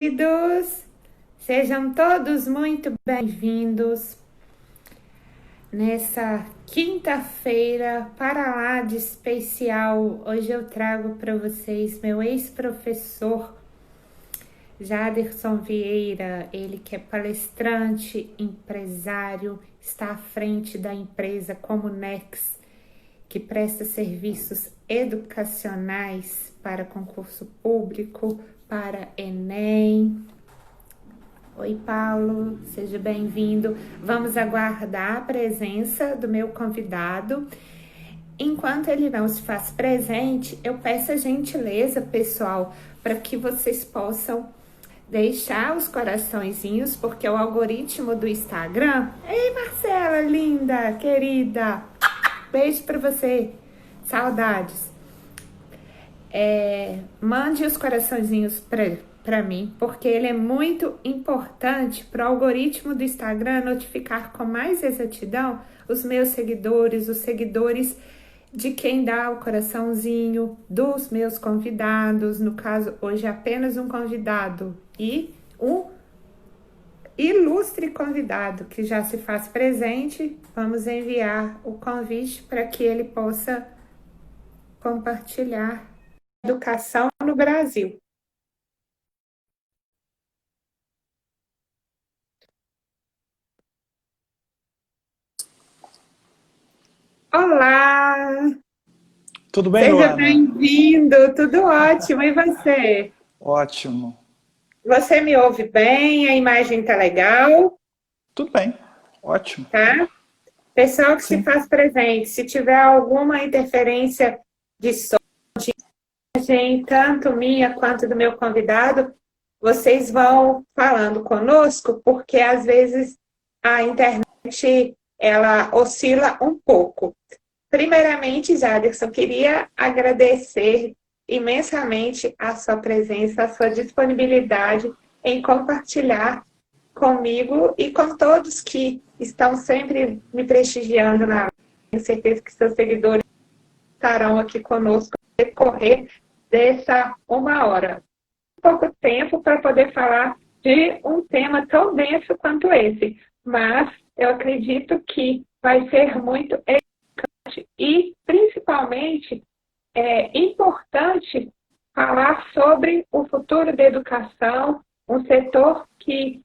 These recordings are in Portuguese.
Queridos, sejam todos muito bem-vindos nessa quinta-feira para lá de especial. Hoje eu trago para vocês meu ex-professor Jaderson Vieira, ele que é palestrante, empresário, está à frente da empresa Comunex, que presta serviços educacionais para concurso público, para Enem. Oi, Paulo, seja bem-vindo. Vamos aguardar a presença do meu convidado. Enquanto ele não se faz presente, eu peço a gentileza, pessoal, para que vocês possam deixar os coraçõezinhos, porque o algoritmo do Instagram... Ei, Marcela, linda, querida, beijo para você, saudades. Mande os coraçõezinhos para mim, porque ele é muito importante para o algoritmo do Instagram notificar com mais exatidão os meus seguidores, os seguidores de quem dá o coraçãozinho, dos meus convidados. No caso, hoje é apenas um convidado e um ilustre convidado que já se faz presente. Vamos enviar o convite para que ele possa compartilhar educação no Brasil. Olá, Tudo bem, seja Luana? bem-vindo, tudo ótimo, e você? Ótimo. Você me ouve bem? A imagem tá legal, Tudo bem. Ótimo. tá? Pessoal que se Sim. faz presente, se tiver alguma interferência de som, tanto minha quanto do meu convidado, vocês vão falando conosco, porque às vezes a internet ela oscila um pouco. Primeiramente, Jaderson, queria agradecer imensamente a sua presença, a sua disponibilidade em compartilhar comigo e com todos que estão sempre me prestigiando na live. Tenho certeza que seus seguidores estarão aqui conosco no decorrer dessa uma hora. Pouco tempo para poder falar de um tema tão denso quanto esse, mas eu acredito que vai ser muito e, principalmente, é importante falar sobre o futuro da educação, um setor que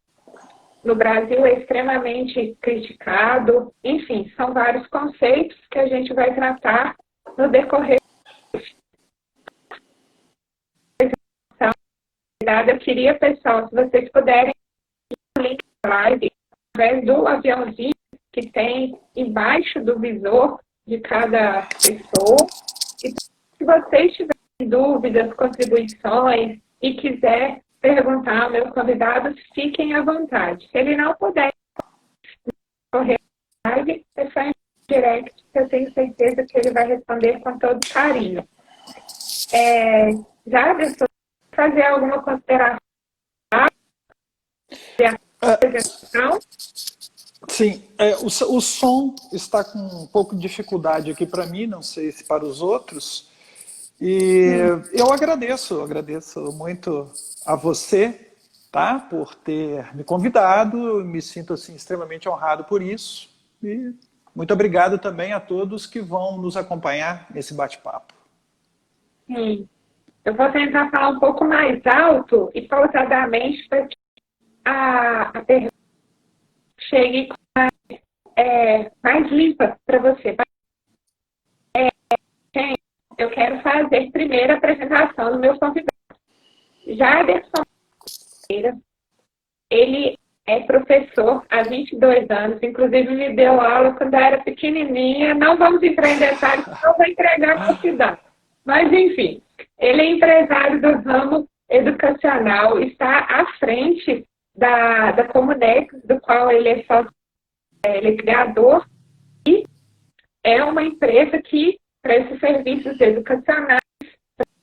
no Brasil é extremamente criticado. Enfim, são vários conceitos que a gente vai tratar no decorrer da atividade. Eu queria, pessoal, se vocês puderem o link da live através do aviãozinho que tem embaixo do visor de cada pessoa. E se vocês tiverem dúvidas, contribuições e quiser perguntar ao meu convidado, fiquem à vontade. Se ele não puder correr a live, é só em direct, que eu tenho certeza que ele vai responder com todo carinho. Já deixou fazer alguma consideração da apresentação? Sim, o som está com um pouco de dificuldade aqui para mim, não sei se para os outros. E eu agradeço muito a você, tá, por ter me convidado. Me sinto assim extremamente honrado por isso. E muito obrigado também a todos que vão nos acompanhar nesse bate-papo. Sim. Eu vou tentar falar um pouco mais alto e pausadamente para que a pergunta chegue mais limpa para você. Eu quero fazer primeiro a apresentação do meu convidado. Jaderson Vieira, ele é professor há 22 anos, inclusive me deu aula quando eu era pequenininha. Não vamos entrar em detalhes, não vou entregar a quantidade. Mas, enfim, ele é empresário do ramo educacional, está à frente da Comunex, do qual ele é sócio, ele é criador, e é uma empresa que presta serviços educacionais,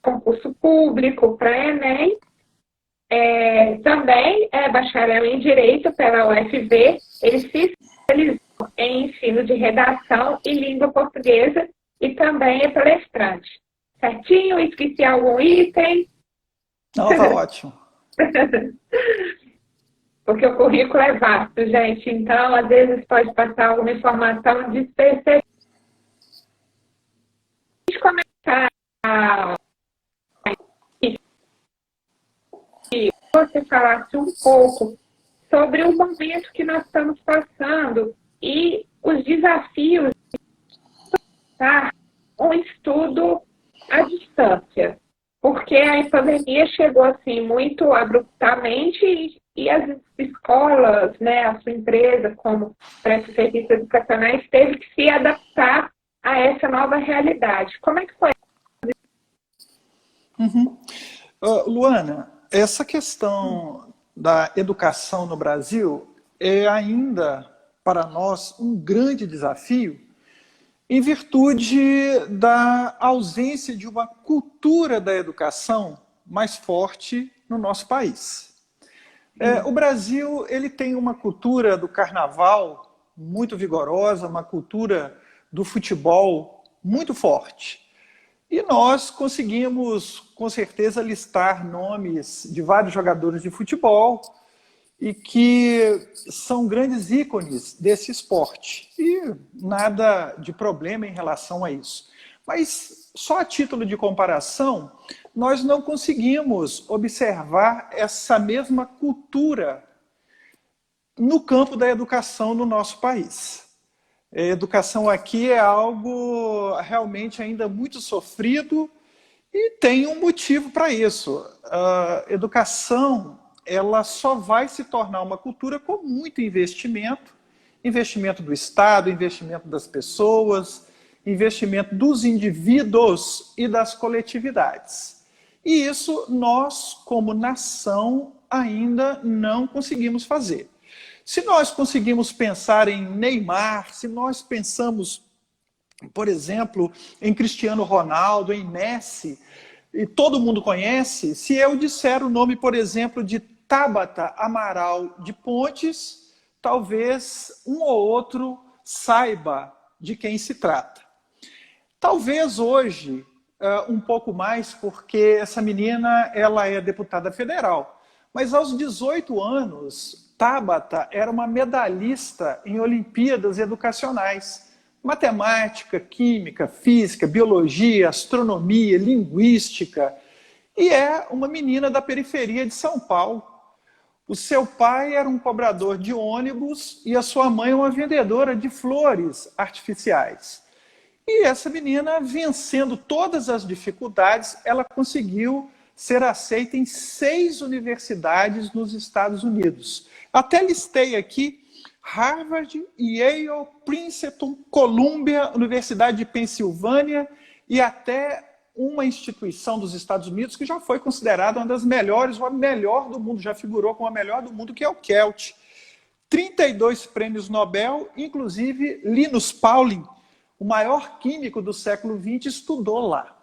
concurso público, para Enem. Também é bacharel em Direito pela UFV. Ele se especializou em ensino de redação e língua portuguesa e também é palestrante. Certinho? Esqueci algum item? Não, tá ótimo. Porque o currículo é vasto, gente. Então, às vezes, pode passar alguma informação despercebidas. Começar a que você falasse um pouco sobre o momento que nós estamos passando e os desafios de estar um estudo à distância. Porque a pandemia chegou assim muito abruptamente e as escolas, né, a sua empresa, como presta serviços educacionais, teve que se adaptar a essa nova realidade. Como é que foi? Uhum. Luana, essa questão da educação no Brasil é ainda, para nós, um grande desafio, em virtude da ausência de uma cultura da educação mais forte no nosso país. O Brasil ele tem uma cultura do carnaval muito vigorosa, uma cultura do futebol muito forte. E nós conseguimos, com certeza, listar nomes de vários jogadores de futebol e que são grandes ícones desse esporte. E nada de problema em relação a isso. Mas, só a título de comparação, nós não conseguimos observar essa mesma cultura no campo da educação no nosso país. A educação aqui é algo realmente ainda muito sofrido e tem um motivo para isso. A educação ela só vai se tornar uma cultura com muito investimento, investimento do Estado, investimento das pessoas, investimento dos indivíduos e das coletividades. E isso nós, como nação, ainda não conseguimos fazer. Se nós conseguimos pensar em Neymar, se nós pensamos, por exemplo, em Cristiano Ronaldo, em Messi, e todo mundo conhece, se eu disser o nome, por exemplo, de Tabata Amaral de Pontes, talvez um ou outro saiba de quem se trata. Talvez hoje, um pouco mais, porque essa menina ela é deputada federal. Mas aos 18 anos, Tabata era uma medalhista em Olimpíadas educacionais. Matemática, química, física, biologia, astronomia, linguística. E é uma menina da periferia de São Paulo. O seu pai era um cobrador de ônibus e a sua mãe uma vendedora de flores artificiais. E essa menina, vencendo todas as dificuldades, ela conseguiu ser aceita em 6 universidades nos Estados Unidos. Até listei aqui Harvard, Yale, Princeton, Columbia, Universidade de Pensilvânia e até uma instituição dos Estados Unidos que já foi considerada uma das melhores, ou a melhor do mundo, já figurou como a melhor do mundo, que é o CELT. 32 prêmios Nobel, inclusive Linus Pauling, o maior químico do século XX, estudou lá.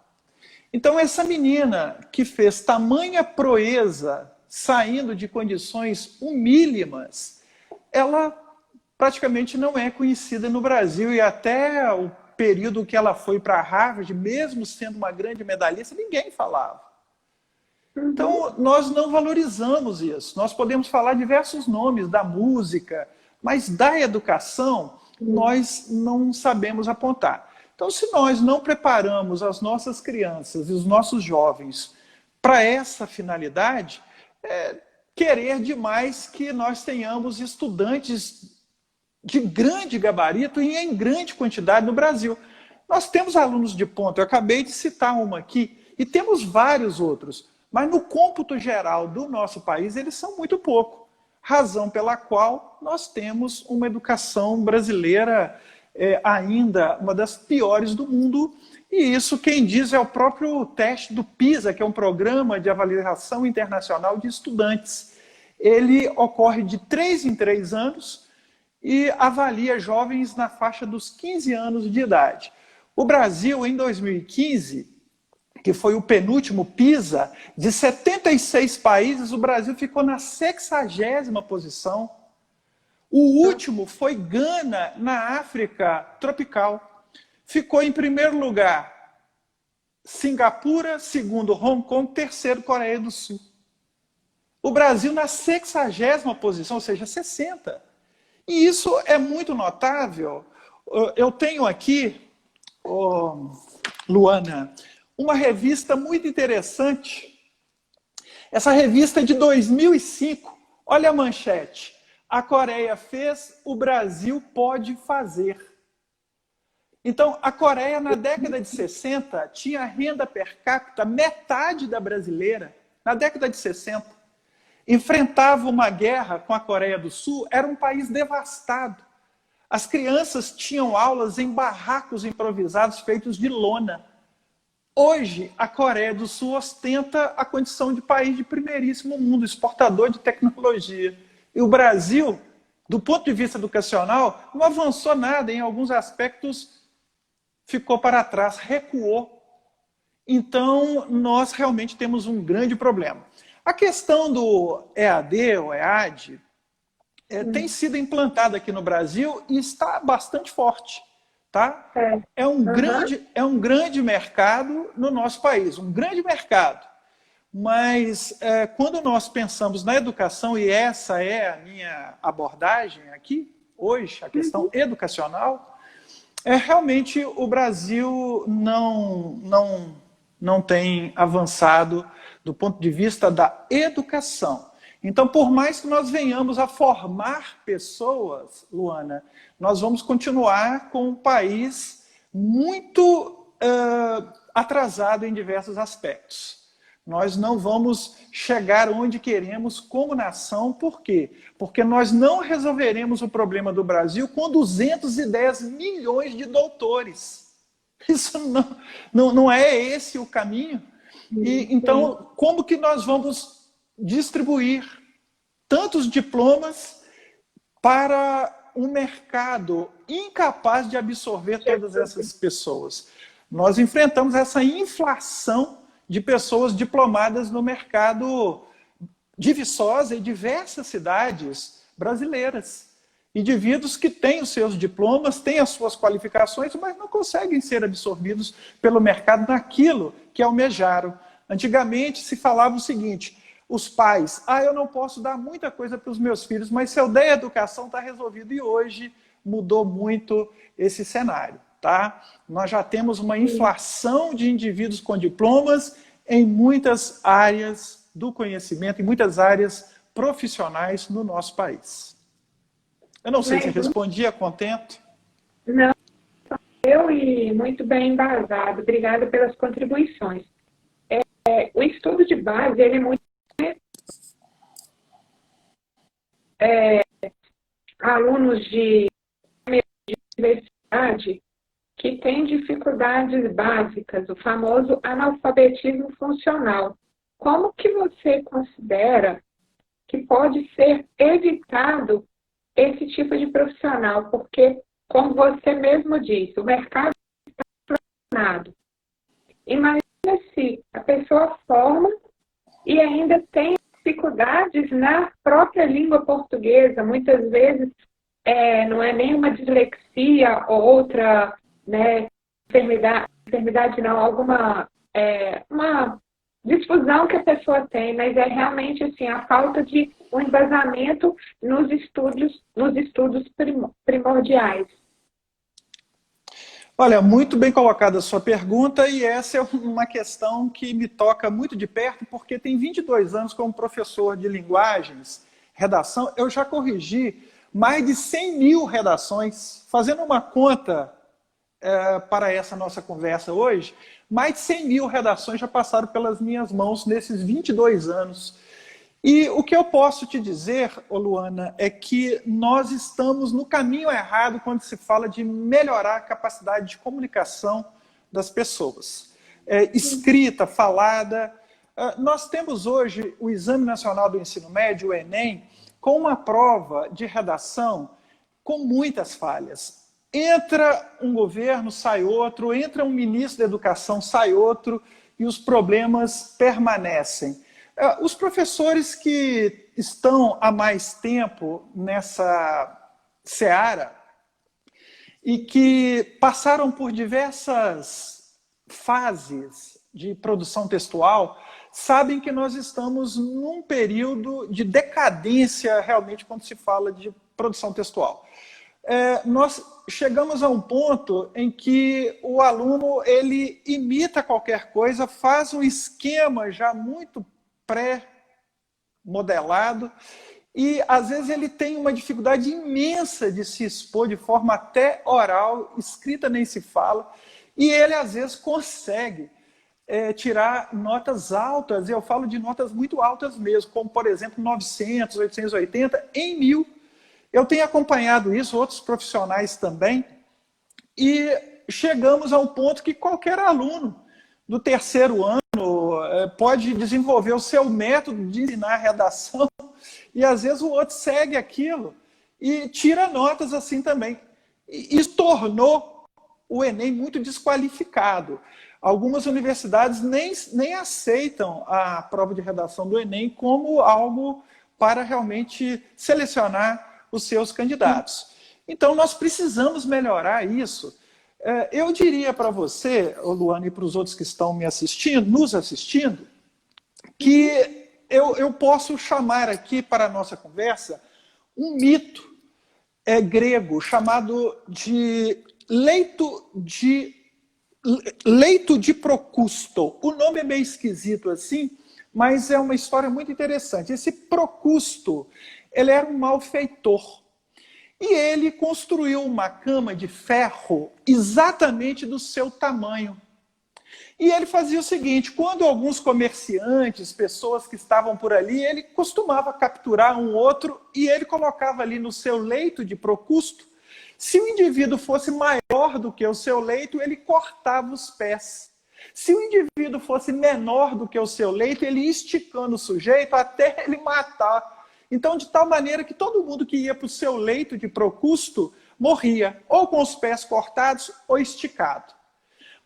Então, essa menina que fez tamanha proeza, saindo de condições humílimas, ela praticamente não é conhecida no Brasil. E até o período que ela foi para Harvard, mesmo sendo uma grande medalhista, ninguém falava. Então, nós não valorizamos isso. Nós podemos falar diversos nomes da música, mas da educação, nós não sabemos apontar. Então, se nós não preparamos as nossas crianças e os nossos jovens para essa finalidade, querer demais que nós tenhamos estudantes de grande gabarito e em grande quantidade no Brasil. Nós temos alunos de ponta, eu acabei de citar uma aqui, e temos vários outros, mas no cômputo geral do nosso país, eles são muito pouco. Razão pela qual nós temos uma educação brasileira ainda uma das piores do mundo, e isso quem diz é o próprio teste do PISA, que é um programa de avaliação internacional de estudantes. Ele ocorre de 3 em 3 anos e avalia jovens na faixa dos 15 anos de idade. O Brasil, em 2015, que foi o penúltimo PISA, de 76 países, o Brasil ficou na 60ª posição. O último foi Gana, na África tropical. Ficou em primeiro lugar Singapura, segundo Hong Kong, terceiro Coreia do Sul. O Brasil na 60ª posição, ou seja, 60. E isso é muito notável. Eu tenho aqui, Luana, uma revista muito interessante. Essa revista é de 2005. Olha a manchete. A Coreia fez, o Brasil pode fazer. Então, a Coreia, na década de 60, tinha renda per capita metade da brasileira. Na década de 60. Enfrentava uma guerra com a Coreia do Sul, era um país devastado. As crianças tinham aulas em barracos improvisados feitos de lona. Hoje, a Coreia do Sul ostenta a condição de país de primeiríssimo mundo, exportador de tecnologia. E o Brasil, do ponto de vista educacional, não avançou nada, em alguns aspectos ficou para trás, recuou. Então, nós realmente temos um grande problema. A questão do EAD ou EAD tem sido implantada aqui no Brasil e está bastante forte. Tá? É um grande mercado no nosso país, um grande mercado. Mas quando nós pensamos na educação, e essa é a minha abordagem aqui, hoje, a questão educacional, realmente o Brasil não tem avançado do ponto de vista da educação. Então, por mais que nós venhamos a formar pessoas, Luana, nós vamos continuar com um país muito atrasado em diversos aspectos. Nós não vamos chegar onde queremos como nação. Por quê? Porque nós não resolveremos o problema do Brasil com 210 milhões de doutores. Isso não é esse o caminho. E, então, como que nós vamos distribuir tantos diplomas para um mercado incapaz de absorver todas essas pessoas? Nós enfrentamos essa inflação de pessoas diplomadas no mercado de Viçosa e diversas cidades brasileiras. Indivíduos que têm os seus diplomas, têm as suas qualificações, mas não conseguem ser absorvidos pelo mercado naquilo que almejaram. Antigamente se falava o seguinte: os pais, eu não posso dar muita coisa para os meus filhos, mas se eu der educação está resolvido. E hoje mudou muito esse cenário. Tá? Nós já temos uma inflação de indivíduos com diplomas em muitas áreas do conhecimento, em muitas áreas profissionais no nosso país. Eu não sei se respondi a contento. Não, e muito bem embasado. Obrigada pelas contribuições. O estudo de base, ele é muito... alunos de universidade que têm dificuldades básicas, o famoso analfabetismo funcional. Como que você considera que pode ser evitado esse tipo de profissional? Porque, como você mesmo disse, o mercado está inflacionado. Imagina se a pessoa forma e ainda tem dificuldades na própria língua portuguesa. Muitas vezes não é nem uma dislexia ou outra, né, enfermidade não, alguma uma difusão que a pessoa tem, mas é realmente assim, a falta de um embasamento nos estudos primordiais. Olha, muito bem colocada a sua pergunta, e essa é uma questão que me toca muito de perto, porque tem 22 anos como professor de linguagens, redação, eu já corrigi mais de 100 mil redações. Fazendo uma conta para essa nossa conversa hoje, mais de 100 mil redações já passaram pelas minhas mãos nesses 22 anos. E o que eu posso te dizer, Luana, é que nós estamos no caminho errado quando se fala de melhorar a capacidade de comunicação das pessoas. Escrita, falada. Nós temos hoje o Exame Nacional do Ensino Médio, o Enem, com uma prova de redação com muitas falhas. Entra um governo, sai outro, entra um ministro da Educação, sai outro, e os problemas permanecem. Os professores que estão há mais tempo nessa seara e que passaram por diversas fases de produção textual sabem que nós estamos num período de decadência, realmente, quando se fala de produção textual. Nós chegamos a um ponto em que o aluno ele imita qualquer coisa, faz um esquema já muito pré-modelado, e às vezes ele tem uma dificuldade imensa de se expor de forma até oral, escrita nem se fala, e ele às vezes consegue tirar notas altas, e eu falo de notas muito altas mesmo, como por exemplo 900, 880 em 1000. Eu tenho acompanhado isso, outros profissionais também, e chegamos a um ponto que qualquer aluno do terceiro ano pode desenvolver o seu método de ensinar redação, e às vezes o outro segue aquilo e tira notas assim também. E isso tornou o Enem muito desqualificado. Algumas universidades nem aceitam a prova de redação do Enem como algo para realmente selecionar os seus candidatos. Então, nós precisamos melhorar isso. Eu diria para você, Luana, e para os outros que estão nos assistindo, que eu posso chamar aqui para a nossa conversa um mito grego chamado de leito de Procusto. O nome é meio esquisito assim, mas é uma história muito interessante. Esse Procusto, ele era um malfeitor. E ele construiu uma cama de ferro exatamente do seu tamanho. E ele fazia o seguinte, quando alguns comerciantes, pessoas que estavam por ali, ele costumava capturar um outro e ele colocava ali no seu leito de Procusto. Se o indivíduo fosse maior do que o seu leito, ele cortava os pés. Se o indivíduo fosse menor do que o seu leito, ele ia esticando o sujeito até ele matar. Então, de tal maneira que todo mundo que ia para o seu leito de Procusto morria, ou com os pés cortados ou esticado.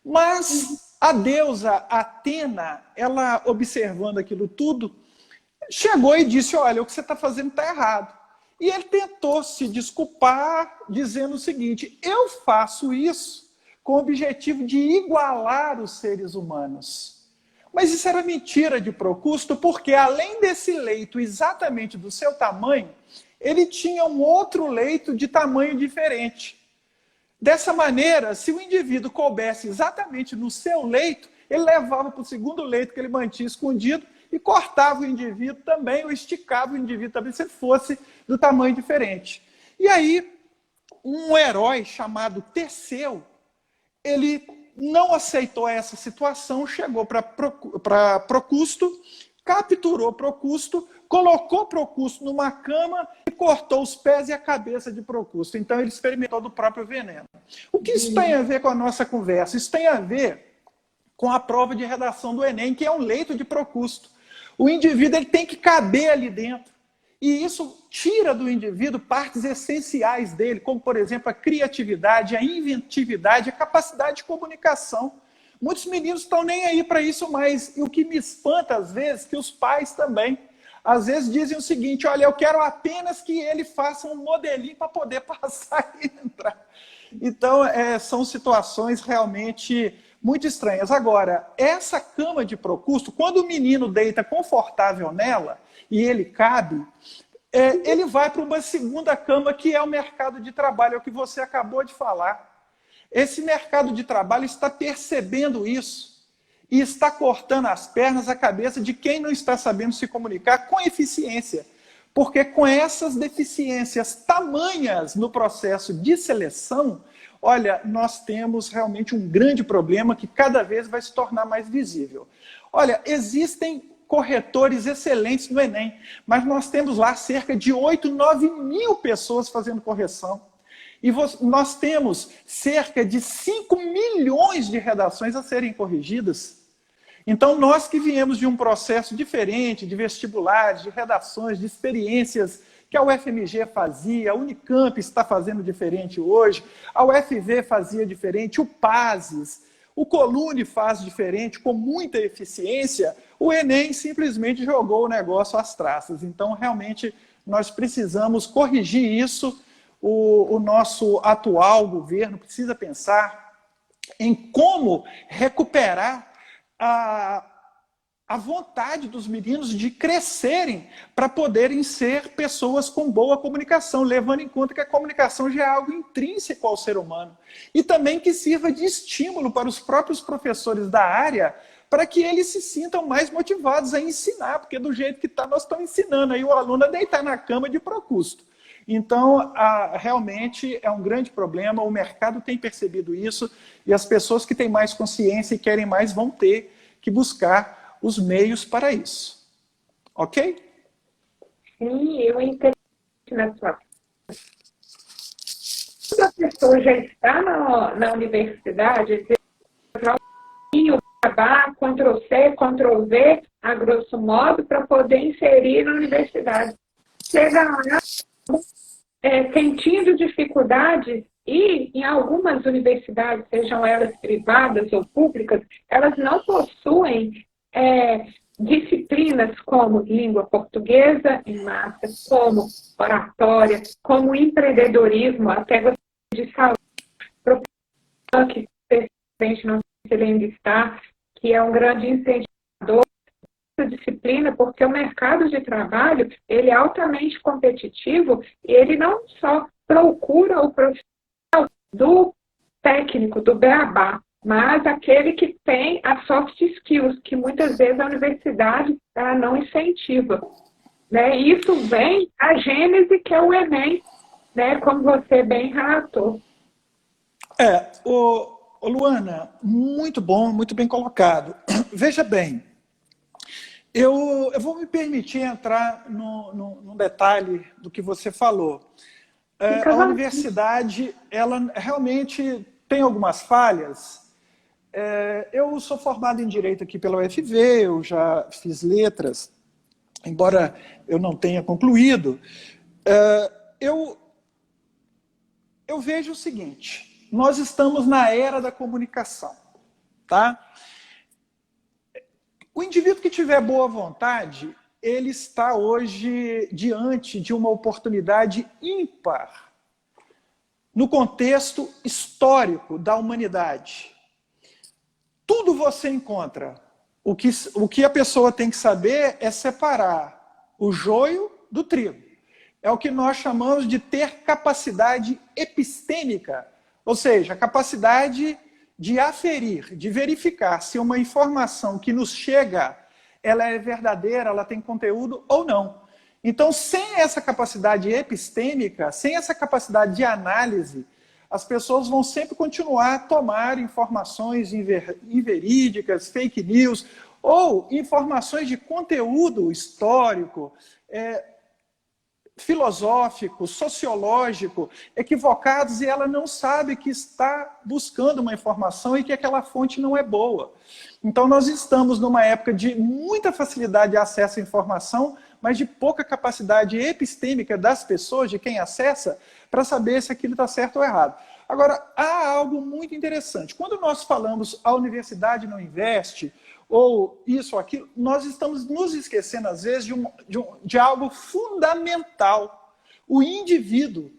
Mas a deusa Atena, ela observando aquilo tudo, chegou e disse, olha, o que você está fazendo está errado. E ele tentou se desculpar, dizendo o seguinte, eu faço isso com o objetivo de igualar os seres humanos. Mas isso era mentira de Procusto, porque além desse leito exatamente do seu tamanho, ele tinha um outro leito de tamanho diferente. Dessa maneira, se o indivíduo coubesse exatamente no seu leito, ele levava para o segundo leito que ele mantinha escondido e cortava o indivíduo também, ou esticava o indivíduo também, se ele fosse do tamanho diferente. E aí, um herói chamado Teseu, ele não aceitou essa situação, chegou para Procusto, capturou Procusto, colocou Procusto numa cama e cortou os pés e a cabeça de Procusto. Então ele experimentou do próprio veneno. O que isso tem a ver com a nossa conversa? Isso tem a ver com a prova de redação do Enem, que é um leito de Procusto. O indivíduo ele tem que caber ali dentro. E isso tira do indivíduo partes essenciais dele, como, por exemplo, a criatividade, a inventividade, a capacidade de comunicação. Muitos meninos estão nem aí para isso mais. E o que me espanta, às vezes, que os pais também, às vezes, dizem o seguinte, olha, eu quero apenas que ele faça um modelinho para poder passar e entrar. Então, são situações realmente muito estranhas. Agora, essa cama de Procusto, quando o menino deita confortável nela, e ele cabe, ele vai para uma segunda cama, que é o mercado de trabalho, é o que você acabou de falar. Esse mercado de trabalho está percebendo isso e está cortando as pernas, a cabeça de quem não está sabendo se comunicar com eficiência. Porque com essas deficiências tamanhas no processo de seleção, olha, nós temos realmente um grande problema que cada vez vai se tornar mais visível. Olha, existem corretores excelentes no Enem, mas nós temos lá cerca de 8, 9 mil pessoas fazendo correção. E nós temos cerca de 5 milhões de redações a serem corrigidas. Então, nós que viemos de um processo diferente, de vestibulares, de redações, de experiências que a UFMG fazia, a Unicamp está fazendo diferente hoje, a UFV fazia diferente, o PASES, o Colune faz diferente, com muita eficiência, o Enem simplesmente jogou o negócio às traças. Então, realmente, nós precisamos corrigir isso. O nosso atual governo precisa pensar em como recuperar a vontade dos meninos de crescerem para poderem ser pessoas com boa comunicação, levando em conta que a comunicação já é algo intrínseco ao ser humano. E também que sirva de estímulo para os próprios professores da área, para que eles se sintam mais motivados a ensinar, porque do jeito que está, nós estamos ensinando aí o aluno a deitar na cama de procusto. Então, realmente é um grande problema, o mercado tem percebido isso, e as pessoas que têm mais consciência e querem mais vão ter que buscar os meios para isso. Ok? Sim, eu entendo na sua. Quando a pessoa já está na universidade, o Beabá, Ctrl+C, Ctrl+V, a grosso modo, para poder inserir na universidade. Chega lá, sentindo dificuldades, e em algumas universidades, sejam elas privadas ou públicas, elas não possuem disciplinas como língua portuguesa em massa, como oratória, como empreendedorismo, até gostaria de falar, que presente não sei se ele ainda está, que é um grande incentivador dessa disciplina, porque o mercado de trabalho ele é altamente competitivo e ele não só procura o profissional do técnico, do beabá, mas aquele que tem as soft skills, que muitas vezes a universidade não incentiva. Né? E isso vem a gênese, que é o Enem, né? Como você bem relatou. Luana, muito bom, muito bem colocado. Veja bem, eu vou me permitir entrar num detalhe do que você falou. A universidade, ela realmente tem algumas falhas. Eu sou formado em Direito aqui pela UFV, eu já fiz letras, embora eu não tenha concluído. Eu vejo o seguinte, nós estamos na era da comunicação, tá? O indivíduo que tiver boa vontade, ele está hoje diante de uma oportunidade ímpar no contexto histórico da humanidade. Tudo você encontra. O que a pessoa tem que saber é separar o joio do trigo. É o que nós chamamos de ter capacidade epistêmica, ou seja, a capacidade de aferir, de verificar se uma informação que nos chega, ela é verdadeira, ela tem conteúdo ou não. Então, sem essa capacidade epistêmica, sem essa capacidade de análise, as pessoas vão sempre continuar a tomar informações inverídicas, fake news, ou informações de conteúdo histórico, filosófico, sociológico, equivocados, e ela não sabe que está buscando uma informação e que aquela fonte não é boa. Então, nós estamos numa época de muita facilidade de acesso à informação, mas de pouca capacidade epistêmica das pessoas, de quem acessa, para saber se aquilo está certo ou errado. Agora, há algo muito interessante. Quando nós falamos a universidade não investe, ou isso ou aquilo, nós estamos nos esquecendo, às vezes, de algo fundamental. O indivíduo.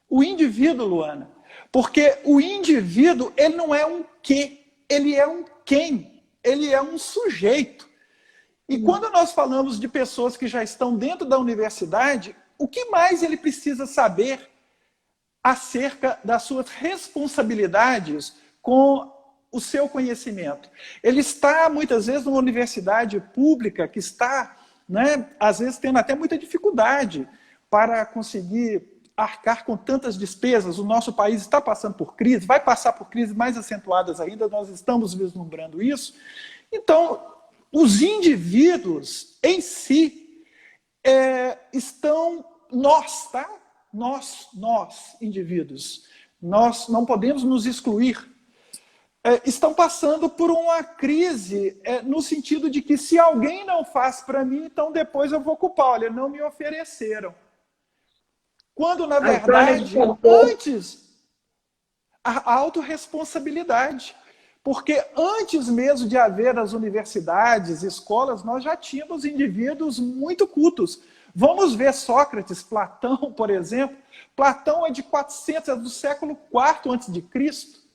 O indivíduo, Luana. Porque o indivíduo, ele não é um quê, ele é um quem. Ele é um sujeito. E quando nós falamos de pessoas que já estão dentro da universidade, o que mais ele precisa saber acerca das suas responsabilidades com o seu conhecimento? Ele está, muitas vezes, numa universidade pública que está, né, às vezes, tendo até muita dificuldade para conseguir arcar com tantas despesas. O nosso país está passando por crise, vai passar por crises mais acentuadas ainda, nós estamos vislumbrando isso. Então, os indivíduos em si estão, nós, tá? Nós, indivíduos, nós não podemos nos excluir, estão passando por uma crise no sentido de que se alguém não faz para mim, então depois eu vou culpar. Olha, não me ofereceram. Quando, na verdade, antes, a autorresponsabilidade. Porque antes mesmo de haver as universidades, escolas, nós já tínhamos indivíduos muito cultos. Vamos ver Sócrates, Platão, por exemplo. Platão é de 400, é do século IV a.C.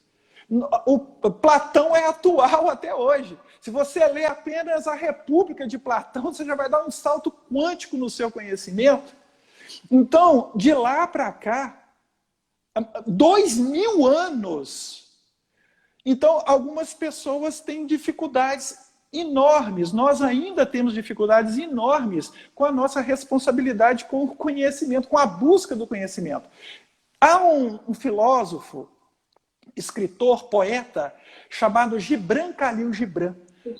O Platão é atual até hoje. Se você ler apenas a República de Platão, você já vai dar um salto quântico no seu conhecimento. Então, de lá para cá, 2000 anos. Então, algumas pessoas têm dificuldades enormes. Nós ainda temos dificuldades enormes com a nossa responsabilidade com o conhecimento, com a busca do conhecimento. Há um filósofo, escritor, poeta, chamado Gibran Khalil Gibran.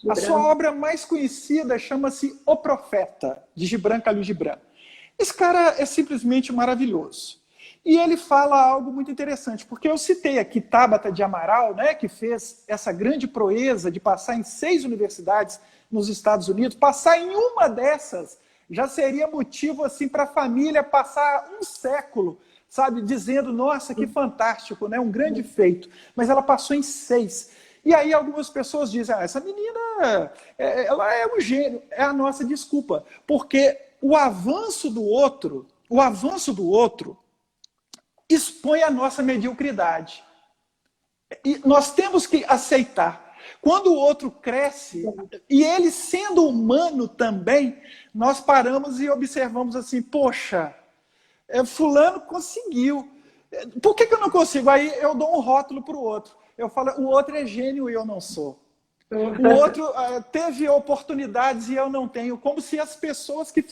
A sua obra mais conhecida chama-se O Profeta, de Gibran Khalil Gibran. Esse cara é simplesmente maravilhoso. E ele fala algo muito interessante, porque eu citei aqui Tabata de Amaral, né, que fez essa grande proeza de passar em 6 universidades nos Estados Unidos. Passar em uma dessas já seria motivo assim, para a família passar um século, sabe, dizendo, nossa, que fantástico, né, um grande feito. Mas ela passou em 6. E aí algumas pessoas dizem, essa menina, ela é um gênio. É a nossa desculpa, porque o avanço do outro expõe a nossa mediocridade. E nós temos que aceitar. Quando o outro cresce, e ele sendo humano também, nós paramos e observamos assim, poxa, fulano conseguiu. Por que eu não consigo? Aí eu dou um rótulo para o outro. Eu falo, o outro é gênio e eu não sou. O outro teve oportunidades e eu não tenho. Como se as pessoas que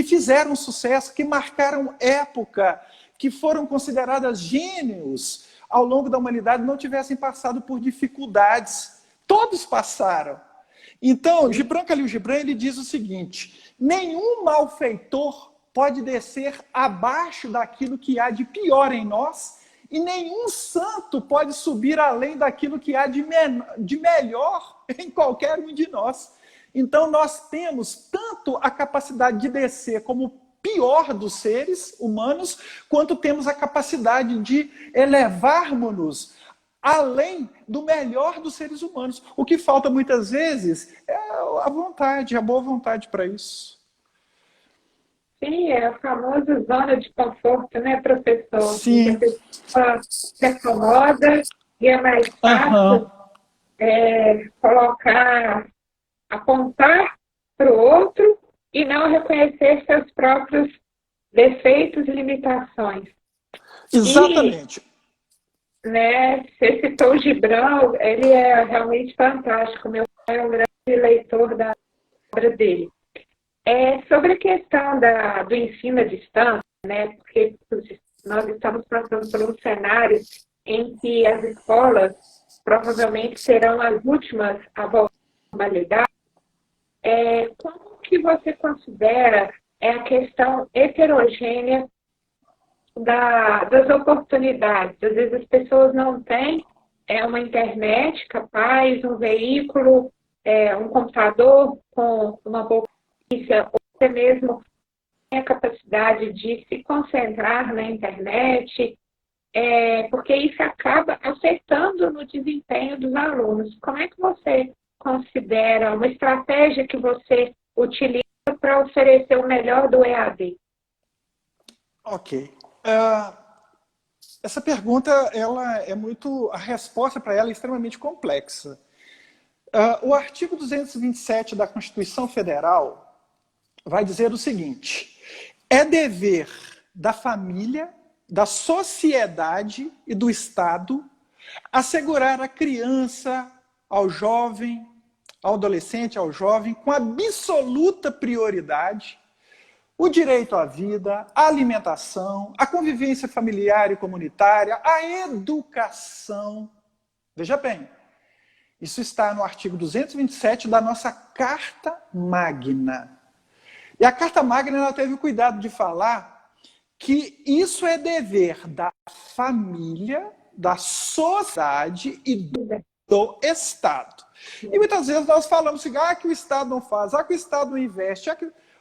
fizeram sucesso, que marcaram época, que foram consideradas gênios ao longo da humanidade, não tivessem passado por dificuldades. Todos passaram. Então, Gibran Khalil Gibran, ele diz o seguinte, nenhum malfeitor pode descer abaixo daquilo que há de pior em nós, e nenhum santo pode subir além daquilo que há de melhor em qualquer um de nós. Então nós temos tanto a capacidade de descer como o pior dos seres humanos, quanto temos a capacidade de elevarmos-nos além do melhor dos seres humanos. O que falta muitas vezes é a vontade, a boa vontade para isso. Sim, é a famosa zona de conforto, né, professor? Sim. A pessoa se acomoda e é mais fácil colocar, apontar para o outro e não reconhecer seus próprios defeitos e limitações. Exatamente. E, né, você citou o Gibran, ele é realmente fantástico. Meu pai é um grande leitor da obra dele. Sobre a questão do ensino à distância, né, porque nós estamos passando por um cenário em que as escolas provavelmente serão as últimas a voltar à normalidade. Como que você considera a questão heterogênea das oportunidades? Às vezes as pessoas não têm uma internet capaz, um veículo, um computador com uma boa ou até mesmo tem a capacidade de se concentrar na internet, porque isso acaba afetando no desempenho dos alunos. Como é que você considera uma estratégia que você utiliza para oferecer o melhor do EAD? Ok. Essa pergunta, a resposta para ela é extremamente complexa. O artigo 227 da Constituição Federal vai dizer o seguinte, é dever da família, da sociedade e do Estado assegurar à criança, ao jovem, ao adolescente, ao jovem, com absoluta prioridade, o direito à vida, à alimentação, à convivência familiar e comunitária, à educação. Veja bem, isso está no artigo 227 da nossa Carta Magna. E a Carta Magna ela teve o cuidado de falar que isso é dever da família, da sociedade e do Estado. E muitas vezes nós falamos assim, que o Estado não faz, que o Estado não investe.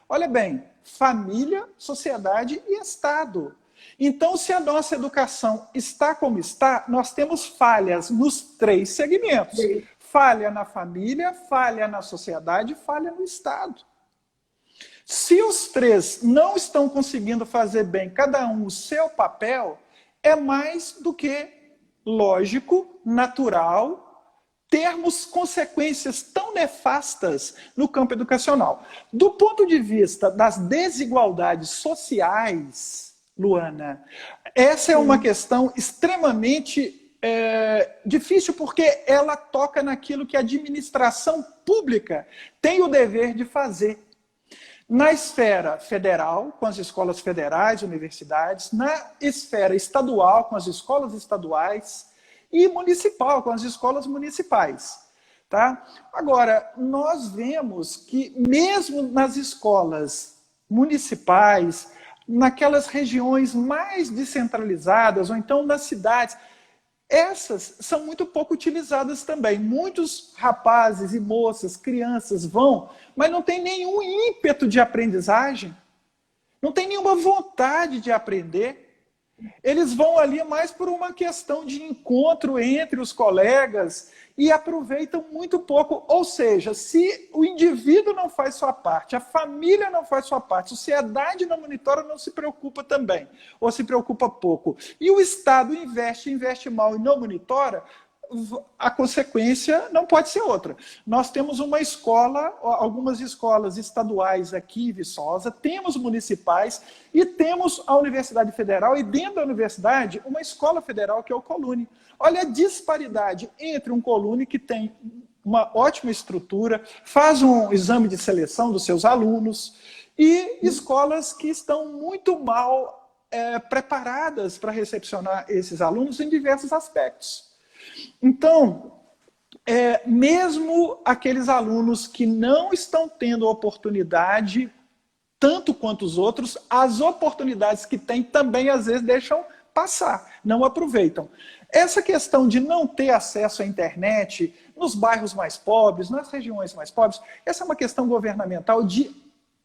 Olha bem, família, sociedade e Estado. Então, se a nossa educação está como está, nós temos falhas nos 3 segmentos. Falha na família, falha na sociedade, falha no Estado. Se os 3 não estão conseguindo fazer bem, cada um o seu papel, é mais do que lógico, natural, termos consequências tão nefastas no campo educacional. Do ponto de vista das desigualdades sociais, Luana, essa é uma questão extremamente difícil, porque ela toca naquilo que a administração pública tem o dever de fazer. Na esfera federal, com as escolas federais, universidades, na esfera estadual, com as escolas estaduais, e municipal, com as escolas municipais. Tá? Agora, nós vemos que mesmo nas escolas municipais, naquelas regiões mais descentralizadas, ou então nas cidades, essas são muito pouco utilizadas também. Muitos rapazes e moças, crianças vão, mas não tem nenhum ímpeto de aprendizagem, não tem nenhuma vontade de aprender. Eles vão ali mais por uma questão de encontro entre os colegas e aproveitam muito pouco. Ou seja, se o indivíduo não faz sua parte, a família não faz sua parte, a sociedade não monitora, não se preocupa também, ou se preocupa pouco, e o Estado investe mal e não monitora, a consequência não pode ser outra. Nós temos uma escola, algumas escolas estaduais aqui em Viçosa, temos municipais e temos a Universidade Federal, e dentro da universidade, uma escola federal que é o Colune. Olha a disparidade entre um Colune que tem uma ótima estrutura, faz um exame de seleção dos seus alunos, e escolas que estão muito mal preparadas para recepcionar esses alunos em diversos aspectos. Então, mesmo aqueles alunos que não estão tendo oportunidade, tanto quanto os outros, as oportunidades que têm também, às vezes, deixam passar, não aproveitam. Essa questão de não ter acesso à internet nos bairros mais pobres, nas regiões mais pobres, essa é uma questão governamental de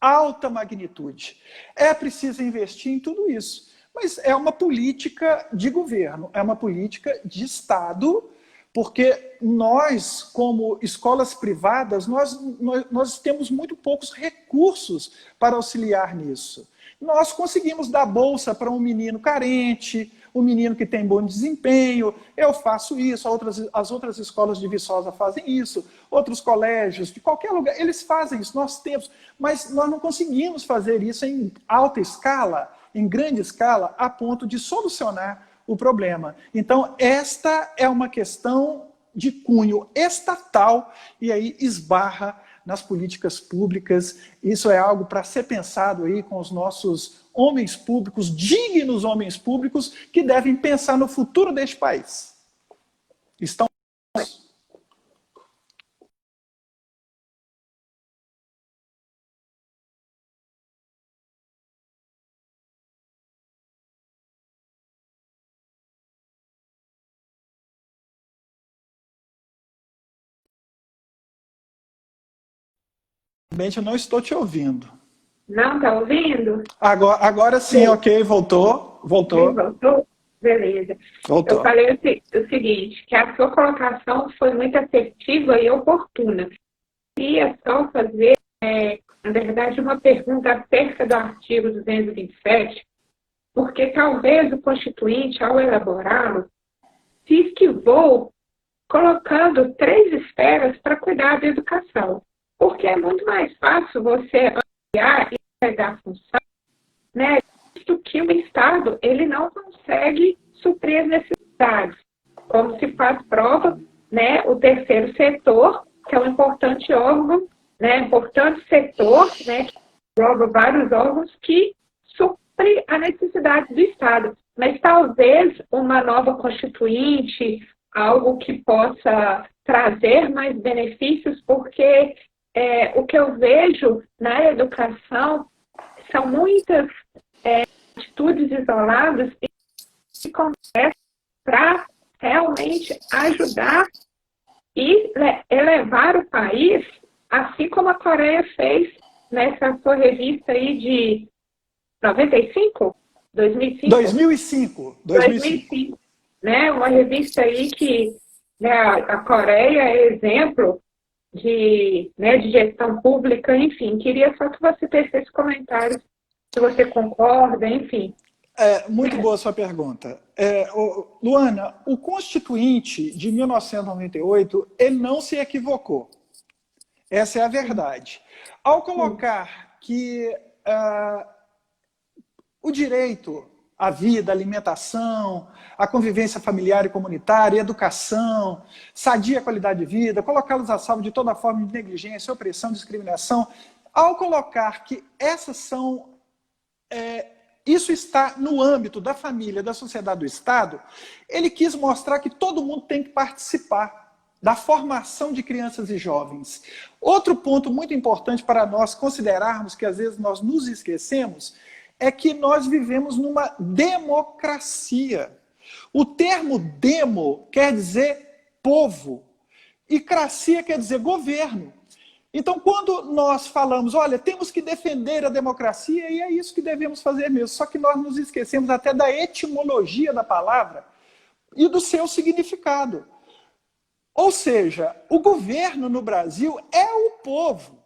alta magnitude. É preciso investir em tudo isso. Mas é uma política de governo, é uma política de Estado, porque nós, como escolas privadas, nós temos muito poucos recursos para auxiliar nisso. Nós conseguimos dar bolsa para um menino carente, um menino que tem bom desempenho, eu faço isso, as outras escolas de Viçosa fazem isso, outros colégios, de qualquer lugar, eles fazem isso, nós temos, mas nós não conseguimos fazer isso em alta escala, em grande escala, a ponto de solucionar o problema. Então, esta é uma questão de cunho estatal e aí esbarra nas políticas públicas. Isso é algo para ser pensado aí com os nossos homens públicos, dignos homens públicos, que devem pensar no futuro deste país. Estão... Eu não estou te ouvindo. Não, está ouvindo? Agora sim, ok, voltou. Voltou? Beleza. Voltou. Eu falei o seguinte, que a sua colocação foi muito assertiva e oportuna. Queria só fazer, na verdade, uma pergunta acerca do artigo 227, porque talvez o Constituinte, ao elaborá-lo, se esquivou colocando 3 esferas para cuidar da educação. Porque é muito mais fácil você ampliar e pegar a função, né, visto que o Estado ele não consegue suprir as necessidades. Como se faz prova, né, o terceiro setor, que é um importante órgão, né, importante setor, né, que engloba vários órgãos que supre a necessidade do Estado. Mas talvez uma nova constituinte, algo que possa trazer mais benefícios, porque o que eu vejo na educação são muitas atitudes isoladas que acontecem para realmente ajudar e elevar o país, assim como a Coreia fez nessa sua revista aí de 95? 2005? 2005. Né? Uma revista aí que, né, a Coreia é exemplo de gestão pública, enfim. Queria só que você tecesse comentários, se você concorda, enfim. Muito boa a sua pergunta. Luana, o Constituinte de 1998, ele não se equivocou. Essa é a verdade. Ao colocar que o direito à vida, à alimentação, à convivência familiar e comunitária, educação, sadia qualidade de vida, colocá-los a salvo de toda forma de negligência, opressão, discriminação, ao colocar que essas são... isso está no âmbito da família, da sociedade, do Estado, ele quis mostrar que todo mundo tem que participar da formação de crianças e jovens. Outro ponto muito importante para nós considerarmos, que às vezes nós nos esquecemos, é que nós vivemos numa democracia. O termo demo quer dizer povo, e cracia quer dizer governo. Então, quando nós falamos, olha, temos que defender a democracia, e é isso que devemos fazer mesmo, só que nós nos esquecemos até da etimologia da palavra e do seu significado. Ou seja, o governo no Brasil é o povo.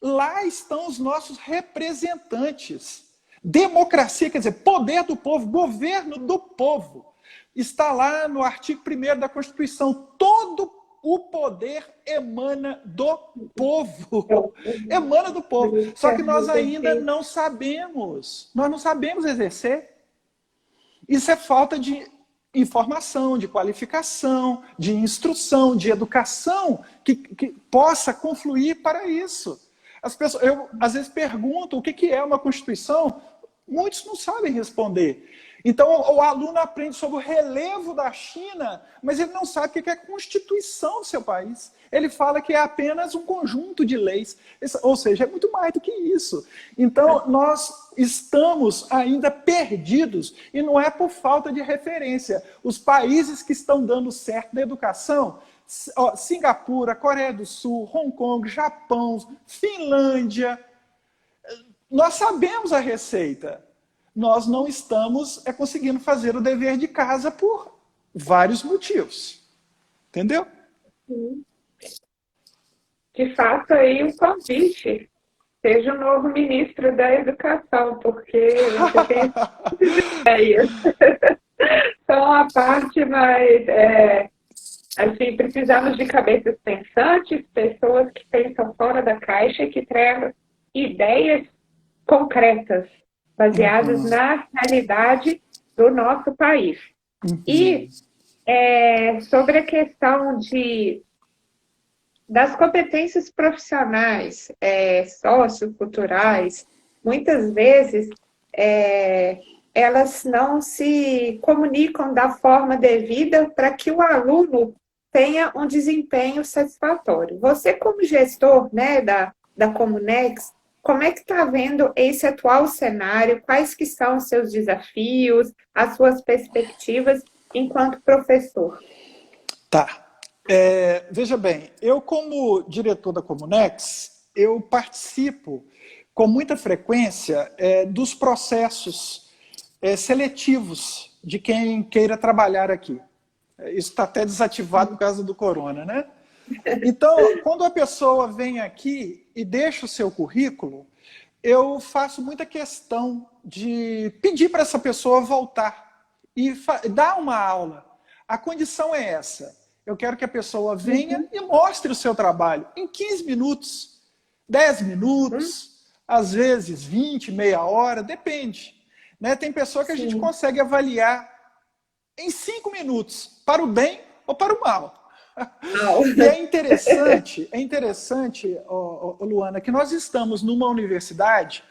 Lá estão os nossos representantes. Democracia quer dizer poder do povo, governo do povo. Está lá no artigo 1º da Constituição. Todo o poder emana do povo. Emana do povo. Só que nós ainda não sabemos. Nós não sabemos exercer. Isso é falta de informação, de qualificação, de instrução, de educação que possa confluir para isso. As pessoas, eu às vezes pergunto o que é uma Constituição, muitos não sabem responder. Então o aluno aprende sobre o relevo da China, mas ele não sabe o que é a Constituição do seu país. Ele fala que é apenas um conjunto de leis, ou seja, é muito mais do que isso. Então nós estamos ainda perdidos, e não é por falta de referência. Os países que estão dando certo na educação, Singapura, Coreia do Sul, Hong Kong, Japão, Finlândia, nós sabemos a receita. Nós não estamos conseguindo fazer o dever de casa por vários motivos. Entendeu? De fato, aí um convite. Seja o novo ministro da Educação, porque você tem ideias. São a parte mais... assim, precisamos de cabeças pensantes, pessoas que pensam fora da caixa e que tragam ideias concretas, baseadas na realidade do nosso país. E sobre a questão das competências profissionais, socioculturais, muitas vezes elas não se comunicam da forma devida para que o aluno tenha um desempenho satisfatório. Você, como gestor, né, da Comunex, como é que está vendo esse atual cenário? Quais que são os seus desafios, as suas perspectivas enquanto professor? Tá. Veja bem, eu como diretor da Comunex, eu participo com muita frequência dos processos seletivos de quem queira trabalhar aqui. Isso está até desativado por causa do corona, né? Então, quando a pessoa vem aqui e deixa o seu currículo, eu faço muita questão de pedir para essa pessoa voltar e dar uma aula. A condição é essa. Eu quero que a pessoa venha e mostre o seu trabalho em 15 minutos, 10 minutos, às vezes 20, meia hora, depende. Né? Tem pessoa que a gente consegue avaliar em 5 minutos, para o bem ou para o mal. E é interessante, Luana, que nós estamos numa universidade,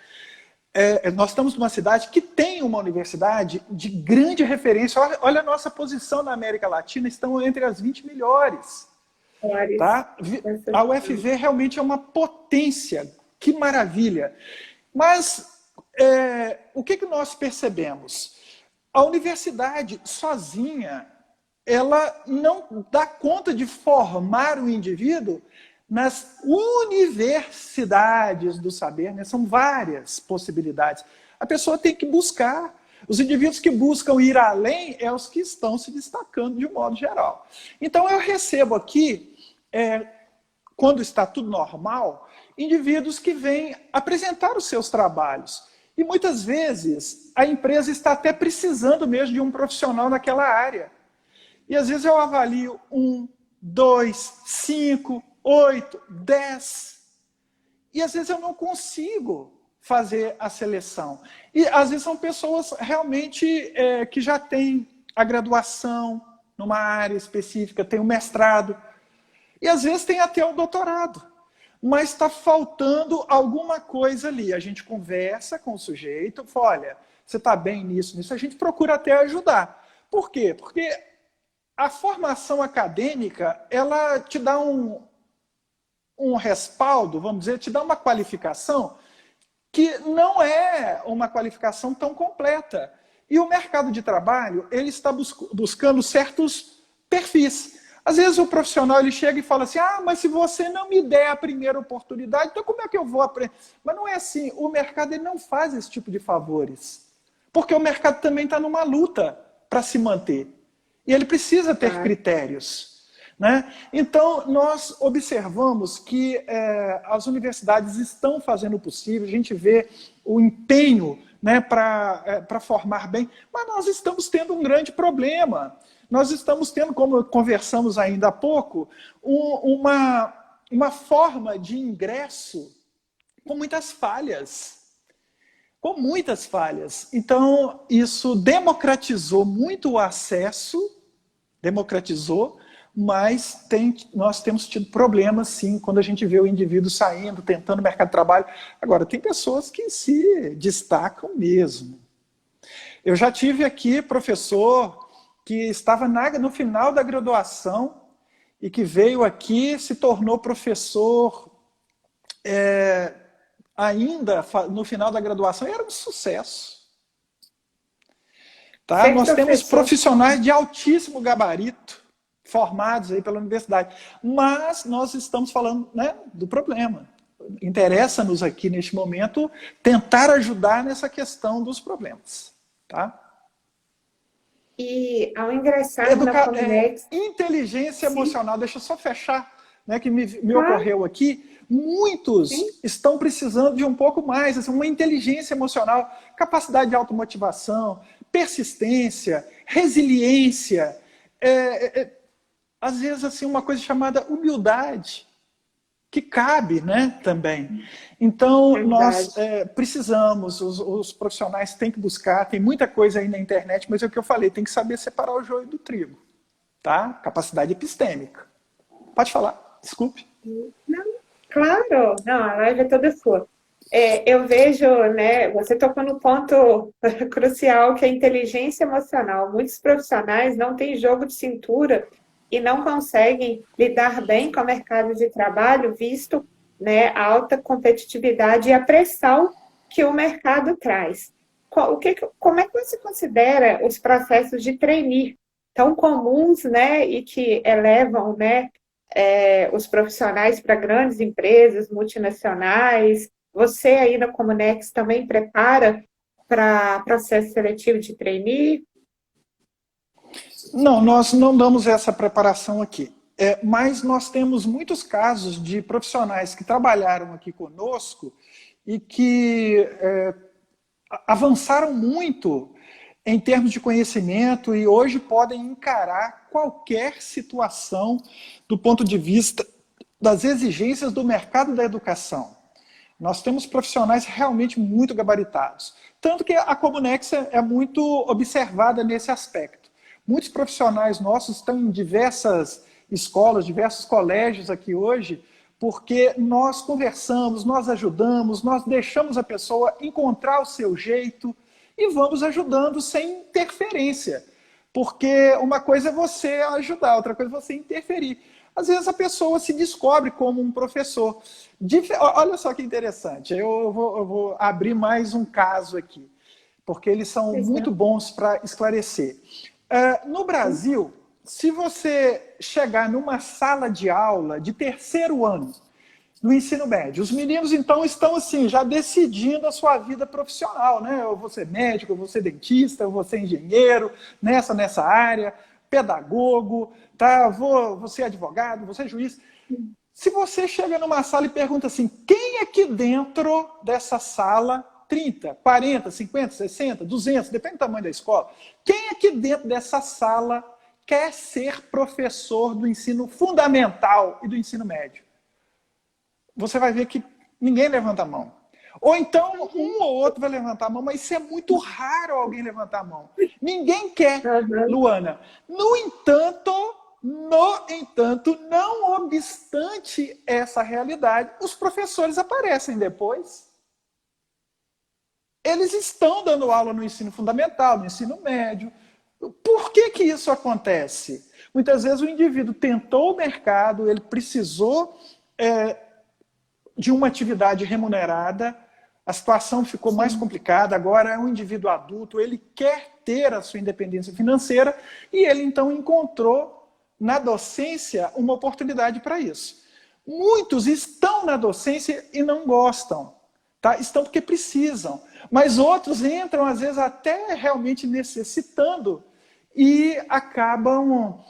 nós estamos numa cidade que tem uma universidade de grande referência. Olha a nossa posição na América Latina, estamos entre as 20 melhores. Tá? A UFV realmente é uma potência, que maravilha. Mas o que nós percebemos? A universidade sozinha, ela não dá conta de formar o indivíduo nas universidades do saber, né? São várias possibilidades. A pessoa tem que buscar. Os indivíduos que buscam ir além é os que estão se destacando de um modo geral. Então eu recebo aqui, quando está tudo normal, indivíduos que vêm apresentar os seus trabalhos. E muitas vezes a empresa está até precisando mesmo de um profissional naquela área. E às vezes eu avalio 1, 2, 5, 8, 10. E às vezes eu não consigo fazer a seleção. E às vezes são pessoas realmente que já têm a graduação numa área específica, tem o mestrado. E às vezes tem até o doutorado. Mas está faltando alguma coisa ali. A gente conversa com o sujeito, fala, olha, você está bem nisso, nisso. A gente procura até ajudar. Por quê? Porque a formação acadêmica, ela te dá um respaldo, vamos dizer, te dá uma qualificação que não é uma qualificação tão completa. E o mercado de trabalho, ele está buscando certos perfis. Às vezes o profissional ele chega e fala assim, mas se você não me der a primeira oportunidade, então como é que eu vou aprender? Mas não é assim, o mercado ele não faz esse tipo de favores. Porque o mercado também está numa luta para se manter. E ele precisa ter critérios. Né? Então, nós observamos que as universidades estão fazendo o possível, a gente vê o empenho, né, para formar bem, mas nós estamos tendo um grande problema. Nós estamos tendo, como conversamos ainda há pouco, uma forma de ingresso com muitas falhas. Com muitas falhas. Então, isso democratizou muito o acesso, mas nós temos tido problemas, sim, quando a gente vê o indivíduo saindo, tentando o mercado de trabalho. Agora, tem pessoas que se destacam mesmo. Eu já tive aqui professor que estava no final da graduação e que veio aqui, se tornou professor ainda no final da graduação, e era um sucesso. Tá? Nós temos profissionais de altíssimo gabarito, formados aí pela universidade. Mas nós estamos falando, né, do problema. Interessa-nos aqui, neste momento, tentar ajudar nessa questão dos problemas. Tá? E ao ingressar na Comunex... inteligência emocional, deixa eu só fechar, né, que me ocorreu aqui. Muitos estão precisando de um pouco mais, assim, uma inteligência emocional, capacidade de automotivação, persistência, resiliência, às vezes assim, uma coisa chamada humildade, que cabe, né, também. Então, nós precisamos, os profissionais têm que buscar, tem muita coisa aí na internet, mas é o que eu falei, tem que saber separar o joio do trigo. Tá? Capacidade epistêmica. Pode falar, desculpe. Não, claro, não, a live é toda sua. Eu vejo, né, você tocou no ponto crucial, que é a inteligência emocional. Muitos profissionais não têm jogo de cintura e não conseguem lidar bem com o mercado de trabalho, visto, né, a alta competitividade e a pressão que o mercado traz. Como é que você considera os processos de trainee tão comuns, né, e que elevam, né, os profissionais para grandes empresas multinacionais? Você aí na Comunex também prepara para processo seletivo de trainee? Não, nós não damos essa preparação aqui. Mas nós temos muitos casos de profissionais que trabalharam aqui conosco e que avançaram muito em termos de conhecimento e hoje podem encarar qualquer situação do ponto de vista das exigências do mercado da educação. Nós temos profissionais realmente muito gabaritados. Tanto que a Comunex é muito observada nesse aspecto. Muitos profissionais nossos estão em diversas escolas, diversos colégios aqui hoje, porque nós conversamos, nós ajudamos, nós deixamos a pessoa encontrar o seu jeito e vamos ajudando sem interferência. Porque uma coisa é você ajudar, outra coisa é você interferir. Às vezes a pessoa se descobre como um professor. Olha só que interessante, eu vou abrir mais um caso aqui, porque eles são muito bons para esclarecer. No Brasil, se você chegar numa sala de aula de terceiro ano, no ensino médio, os meninos então estão assim, já decidindo a sua vida profissional, né? Eu vou ser médico, eu vou ser dentista, eu vou ser engenheiro, nessa área, pedagogo, tá? Vou ser advogado, vou ser juiz. Se você chega numa sala e pergunta assim, quem aqui dentro dessa sala 30, 40, 50, 60, 200, depende do tamanho da escola. Quem aqui dentro dessa sala quer ser professor do ensino fundamental e do ensino médio? Você vai ver que ninguém levanta a mão. Ou então, um ou outro vai levantar a mão, mas isso é muito raro alguém levantar a mão. Ninguém quer, Luana. No entanto, não obstante essa realidade, os professores aparecem depois. Eles estão dando aula no ensino fundamental, no ensino médio. Por que que isso acontece? Muitas vezes o indivíduo tentou o mercado, ele precisou de uma atividade remunerada, a situação ficou mais complicada, agora é um indivíduo adulto, ele quer ter a sua independência financeira e ele então encontrou na docência uma oportunidade para isso. Muitos estão na docência e não gostam, tá? Estão porque precisam, mas outros entram às vezes até realmente necessitando e acabam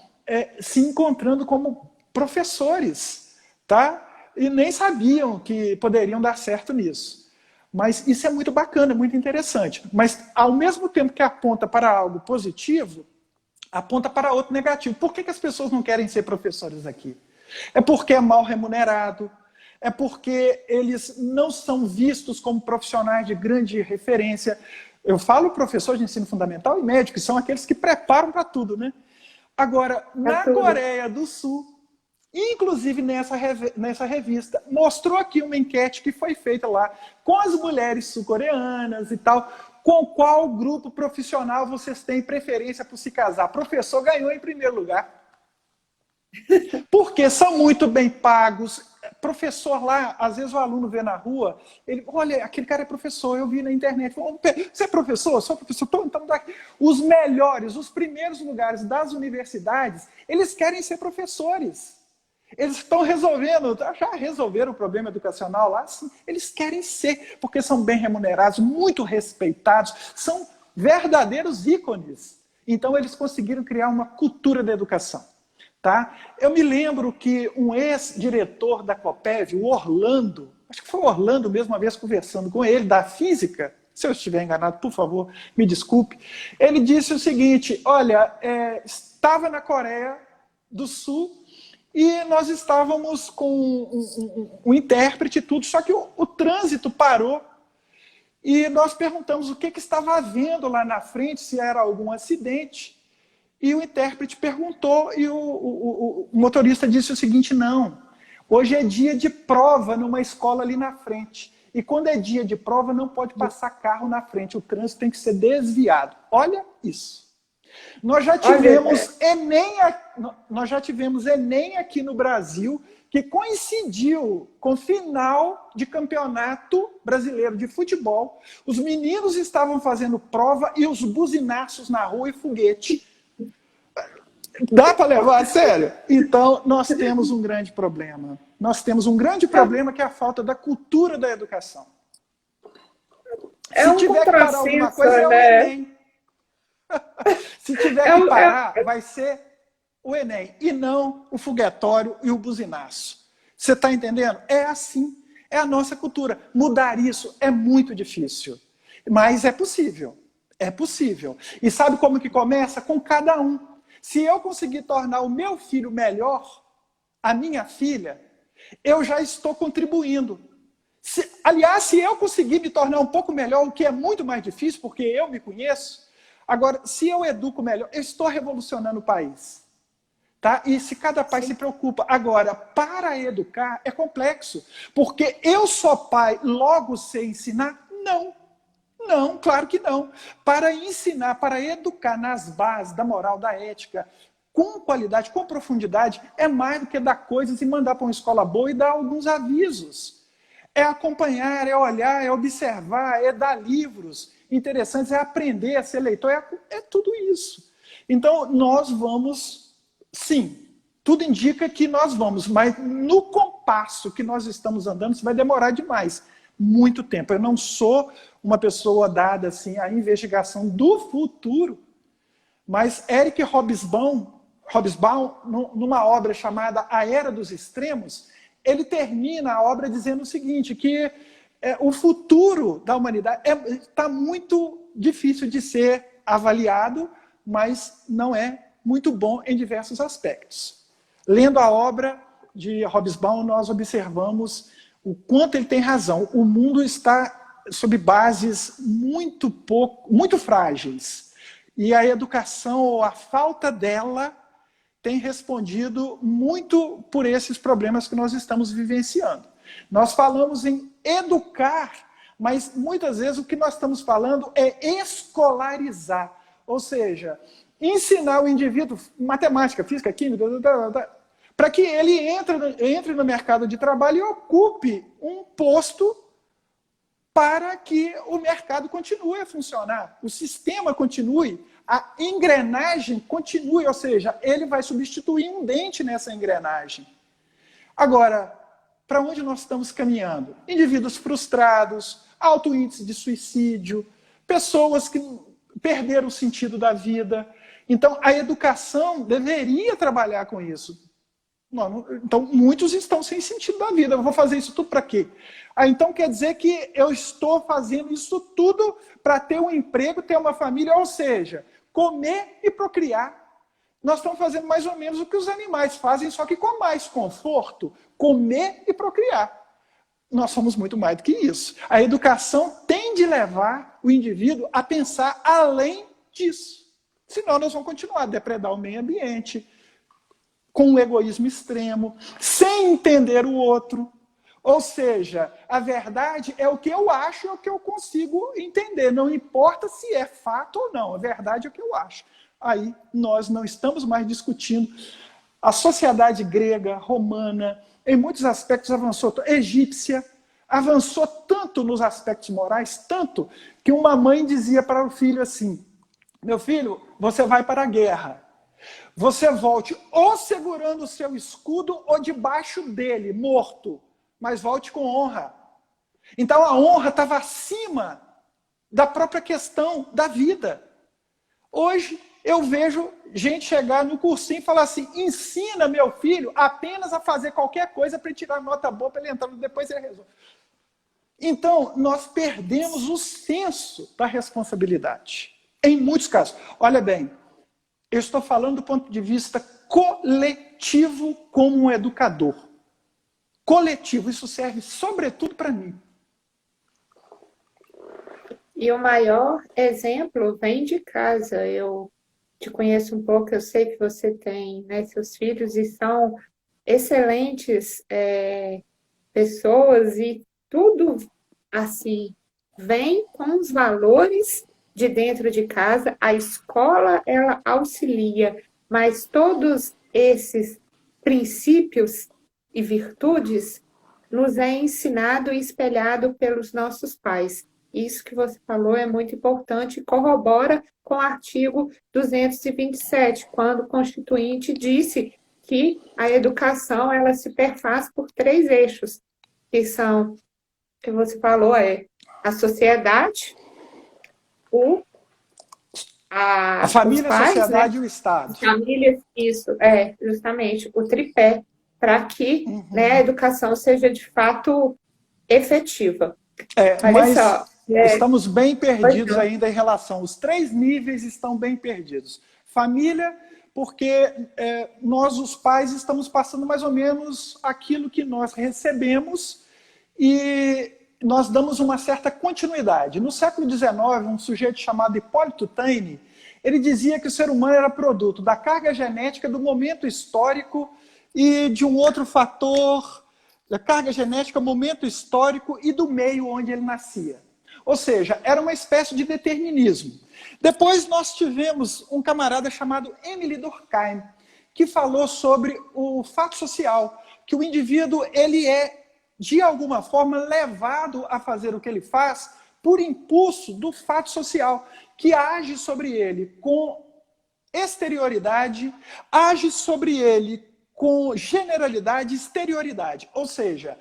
se encontrando como professores, tá? E nem sabiam que poderiam dar certo nisso. Mas isso é muito bacana, muito interessante. Mas, ao mesmo tempo que aponta para algo positivo, aponta para outro negativo. Por que as pessoas não querem ser professores aqui? É porque é mal remunerado, é porque eles não são vistos como profissionais de grande referência. Eu falo professor de ensino fundamental e médio, que são aqueles que preparam para tudo, né? Agora, na Coreia do Sul, inclusive nessa revista, mostrou aqui uma enquete que foi feita lá com as mulheres sul-coreanas e tal, com qual grupo profissional vocês têm preferência por se casar. Professor ganhou em primeiro lugar. Porque são muito bem pagos. Professor lá, às vezes o aluno vê na rua, ele, olha, aquele cara é professor, eu vi na internet. Você é professor? Sou professor? Então, os melhores, os primeiros lugares das universidades, eles querem ser professores. Eles estão resolvendo, já resolveram o problema educacional lá? Sim, eles querem ser, porque são bem remunerados, muito respeitados, são verdadeiros ícones. Então eles conseguiram criar uma cultura da educação. Tá? Eu me lembro que um ex-diretor da Coppev, o Orlando, acho que foi o Orlando mesmo, uma vez conversando com ele, da física, se eu estiver enganado, por favor, me desculpe, ele disse o seguinte, olha, estava na Coreia do Sul, e nós estávamos com um intérprete e tudo, só que o trânsito parou. E nós perguntamos o que estava havendo lá na frente, se era algum acidente. E o intérprete perguntou e o motorista disse o seguinte, não, hoje é dia de prova numa escola ali na frente. E quando é dia de prova não pode passar carro na frente, o trânsito tem que ser desviado. Olha isso. Nós já tivemos Enem aqui no Brasil, que coincidiu com o final de campeonato brasileiro de futebol. Os meninos estavam fazendo prova e os buzinaços na rua e foguete. Dá para levar a sério? Então, nós temos um grande problema. Nós temos um grande problema que é a falta da cultura da educação. Se tiver que parar alguma coisa, é o Enem. Se tiver que parar, vai ser o Enem, e não o foguetório e o buzinaço. Você está entendendo? É assim, é a nossa cultura. Mudar isso é muito difícil, mas é possível. É possível. E sabe como que começa? Com cada um. Se eu conseguir tornar o meu filho melhor, a minha filha, eu já estou contribuindo. Aliás, se eu conseguir me tornar um pouco melhor, o que é muito mais difícil, porque eu me conheço, agora, se eu educo melhor, eu estou revolucionando o país. Tá? E se cada pai se preocupa. Agora, para educar é complexo. Porque eu sou pai, logo sei ensinar? Não. Não, claro que não. Para ensinar, para educar nas bases da moral, da ética, com qualidade, com profundidade, é mais do que dar coisas e mandar para uma escola boa e dar alguns avisos. É acompanhar, é olhar, é observar, é dar livros interessantes, é aprender, é ser leitor, é tudo isso. Então, nós vamos, sim, tudo indica que nós vamos, mas no compasso que nós estamos andando, isso vai demorar demais, muito tempo. Eu não sou uma pessoa dada assim, à investigação do futuro, mas Eric Hobsbawm, numa obra chamada A Era dos Extremos, ele termina a obra dizendo o seguinte, que o futuro da humanidade está muito difícil de ser avaliado, mas não é muito bom em diversos aspectos. Lendo a obra de Hobsbawm, nós observamos o quanto ele tem razão. O mundo está sob bases muito frágeis. E a educação, ou a falta dela, tem respondido muito por esses problemas que nós estamos vivenciando. Nós falamos em educar, mas muitas vezes o que nós estamos falando é escolarizar. Ou seja, ensinar o indivíduo matemática, física, química, para que ele entre no mercado de trabalho e ocupe um posto para que o mercado continue a funcionar, o sistema continue, a engrenagem continue, ou seja, ele vai substituir um dente nessa engrenagem. Agora, para onde nós estamos caminhando? Indivíduos frustrados, alto índice de suicídio, pessoas que perderam o sentido da vida. Então, a educação deveria trabalhar com isso. Então, muitos estão sem sentido da vida. Eu vou fazer isso tudo para quê? Então, quer dizer que eu estou fazendo isso tudo para ter um emprego, ter uma família, ou seja, comer e procriar. Nós estamos fazendo mais ou menos o que os animais fazem, só que com mais conforto, comer e procriar. Nós somos muito mais do que isso. A educação tem de levar o indivíduo a pensar além disso. Senão nós vamos continuar a depredar o meio ambiente, com um egoísmo extremo, sem entender o outro. Ou seja, a verdade é o que eu acho, é o que eu consigo entender. Não importa se é fato ou não, a verdade é o que eu acho. Aí nós não estamos mais discutindo. A sociedade grega, romana, em muitos aspectos avançou, egípcia, avançou tanto nos aspectos morais, tanto que uma mãe dizia para o filho assim: meu filho, você vai para a guerra. Você volte ou segurando o seu escudo ou debaixo dele, morto. Mas volte com honra. Então a honra estava acima da própria questão da vida. Hoje eu vejo gente chegar no cursinho e falar assim: ensina meu filho apenas a fazer qualquer coisa para ele tirar nota boa, para ele entrar, depois ele resolve. Então nós perdemos o senso da responsabilidade. Em muitos casos. Olha bem, eu estou falando do ponto de vista coletivo como um educador. Coletivo, isso serve sobretudo para mim. E o maior exemplo vem de casa. Eu te conheço um pouco, eu sei que você tem, né, seus filhos e são excelentes pessoas e tudo assim vem com os valores de dentro de casa. A escola, ela auxilia, mas todos esses princípios e virtudes nos é ensinado e espelhado pelos nossos pais. Isso que você falou é muito importante e corrobora com o artigo 227, quando o Constituinte disse que a educação ela se perfaz por 3 eixos, que são, que você falou, a sociedade, a família, pais, a sociedade, né? E o Estado. As famílias, isso, justamente o tripé, para que né, a educação seja de fato efetiva. Mas estamos bem perdidos ainda em relação. Os 3 níveis estão bem perdidos. Família, porque nós, os pais, estamos passando mais ou menos aquilo que nós recebemos e nós damos uma certa continuidade. No século XIX, um sujeito chamado Hipólito Taine, ele dizia que o ser humano era produto da carga genética do momento histórico e de um outro fator, da carga genética, momento histórico e do meio onde ele nascia. Ou seja, era uma espécie de determinismo. Depois nós tivemos um camarada chamado Émile Durkheim, que falou sobre o fato social, que o indivíduo ele é, de alguma forma, levado a fazer o que ele faz por impulso do fato social, que age sobre ele com exterioridade, age sobre ele com generalidade e exterioridade. Ou seja,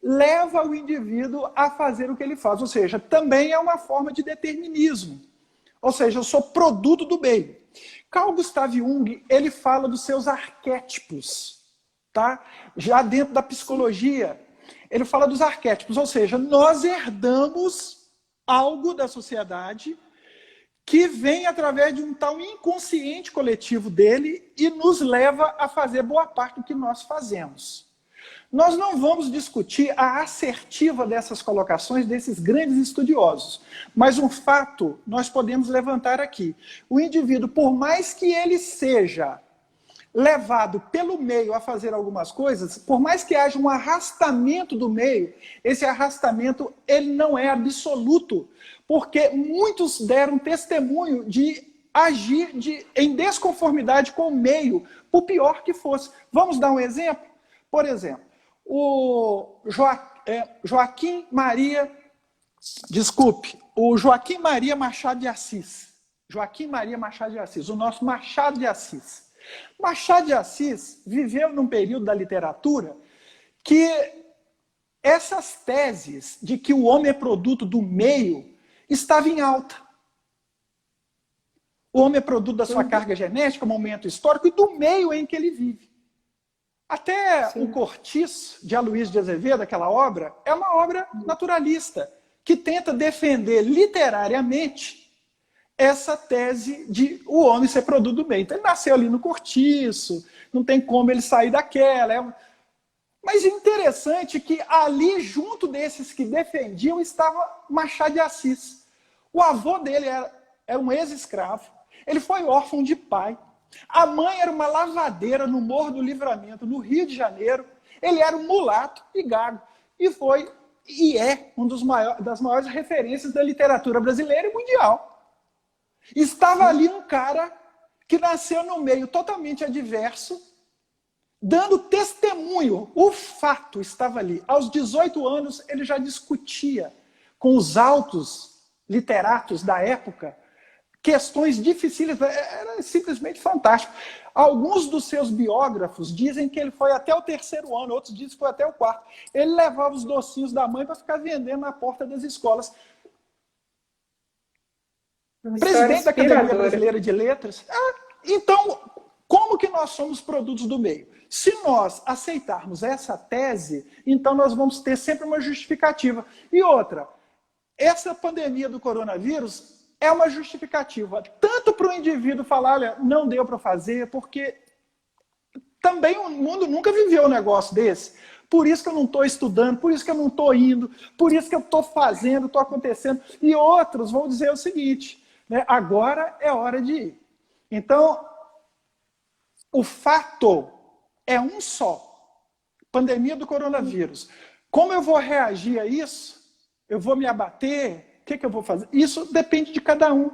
leva o indivíduo a fazer o que ele faz. Ou seja, também é uma forma de determinismo. Ou seja, eu sou produto do meio. Carl Gustav Jung, ele fala dos seus arquétipos, tá? Já dentro da psicologia. ele fala dos arquétipos, ou seja, nós herdamos algo da sociedade que vem através de um tal inconsciente coletivo dele e nos leva a fazer boa parte do que nós fazemos. Nós não vamos discutir a assertiva dessas colocações desses grandes estudiosos, mas um fato nós podemos levantar aqui. O indivíduo, por mais que ele seja levado pelo meio a fazer algumas coisas, por mais que haja um arrastamento do meio, esse arrastamento ele não é absoluto, porque muitos deram testemunho de agir em desconformidade com o meio, por pior que fosse. Vamos dar um exemplo? Por exemplo, o Joaquim Maria Machado de Assis. Joaquim Maria Machado de Assis, o nosso Machado de Assis. Machado de Assis viveu num período da literatura que essas teses de que o homem é produto do meio estavam em alta. O homem é produto da sua carga genética, momento histórico e do meio em que ele vive. Até o Cortiço, de Aloysio de Azevedo, aquela obra, é uma obra naturalista, que tenta defender literariamente essa tese de o homem ser produto do meio. Então ele nasceu ali no Cortiço, não tem como ele sair daquela. Mas é interessante que ali, junto desses que defendiam, estava Machado de Assis. O avô dele era um ex-escravo, ele foi órfão de pai. A mãe era uma lavadeira no Morro do Livramento, no Rio de Janeiro. Ele era um mulato e gago. E foi, e é, das maiores referências da literatura brasileira e mundial. Estava ali um cara que nasceu no meio totalmente adverso, dando testemunho. O fato estava ali. Aos 18 anos, ele já discutia com os altos literatos da época questões difíceis, era simplesmente fantástico. Alguns dos seus biógrafos dizem que ele foi até o 3º ano, outros dizem que foi até o 4º. Ele levava os docinhos da mãe para ficar vendendo na porta das escolas. Presidente da Academia Brasileira de Letras. Então, como que nós somos produtos do meio? Se nós aceitarmos essa tese, então nós vamos ter sempre uma justificativa. E outra, essa pandemia do coronavírus é uma justificativa, tanto para o indivíduo falar, olha, não deu para fazer, porque também o mundo nunca viveu um negócio desse. Por isso que eu não estou estudando, por isso que eu não estou indo, por isso que eu estou fazendo, estou acontecendo. E outros vão dizer o seguinte, né, agora é hora de ir. Então, o fato é um só. Pandemia do coronavírus. Como eu vou reagir a isso? Eu vou me abater? O que eu vou fazer? Isso depende de cada um.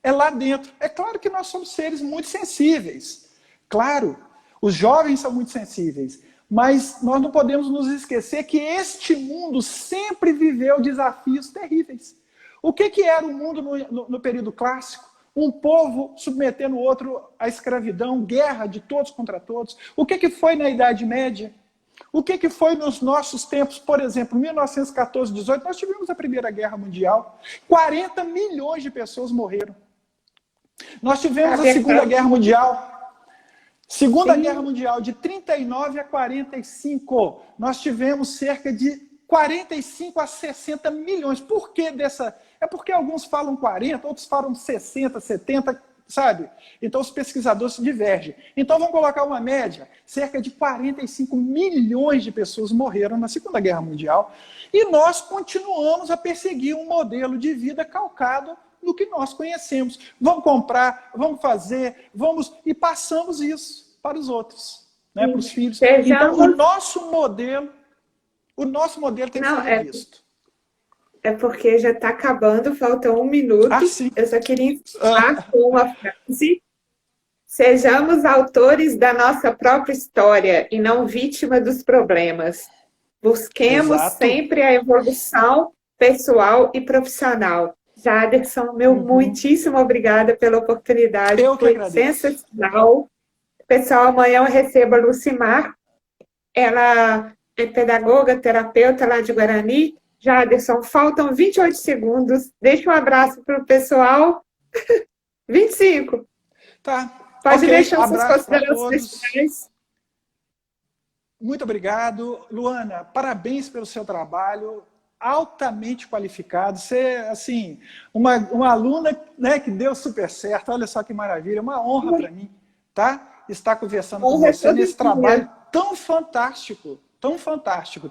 É lá dentro. É claro que nós somos seres muito sensíveis. Claro, os jovens são muito sensíveis. Mas nós não podemos nos esquecer que este mundo sempre viveu desafios terríveis. O que era o mundo no período clássico? Um povo submetendo o outro à escravidão, guerra de todos contra todos. O que foi na Idade Média? O que foi nos nossos tempos? Por exemplo, em 1914, 18, nós tivemos a Primeira Guerra Mundial. 40 milhões de pessoas morreram. Nós tivemos a Segunda Guerra Mundial. Segunda Guerra Mundial, de 39 a 45. Nós tivemos cerca de 45 a 60 milhões. Por que dessa? É porque alguns falam 40, outros falam 60, 70, sabe? Então os pesquisadores se divergem. Então vamos colocar uma média. Cerca de 45 milhões de pessoas morreram na Segunda Guerra Mundial. E nós continuamos a perseguir um modelo de vida calcado no que nós conhecemos. Vamos comprar, vamos fazer, vamos... E passamos isso para os outros, né? Para os filhos. Então o nosso modelo tem que ser revisto. É porque já está acabando, falta 1 minuto. Eu só queria encerrar com uma frase. Sejamos autores da nossa própria história e não vítima dos problemas. Busquemos sempre a evolução pessoal e profissional. Jaderson, muitíssimo obrigada pela oportunidade. Foi sensacional. Pessoal, amanhã eu recebo a Lucimar. Ela é pedagoga, terapeuta lá de Guarani. Jaderson, faltam 28 segundos. Deixa um abraço para o pessoal. 25. Tá. Pode deixar suas considerações finais. Muito obrigado. Luana, parabéns pelo seu trabalho, altamente qualificado. Você, assim, uma aluna, né, que deu super certo. Olha só que maravilha, uma honra para mim, tá? Estar conversando com você nesse trabalho tão fantástico, tão fantástico.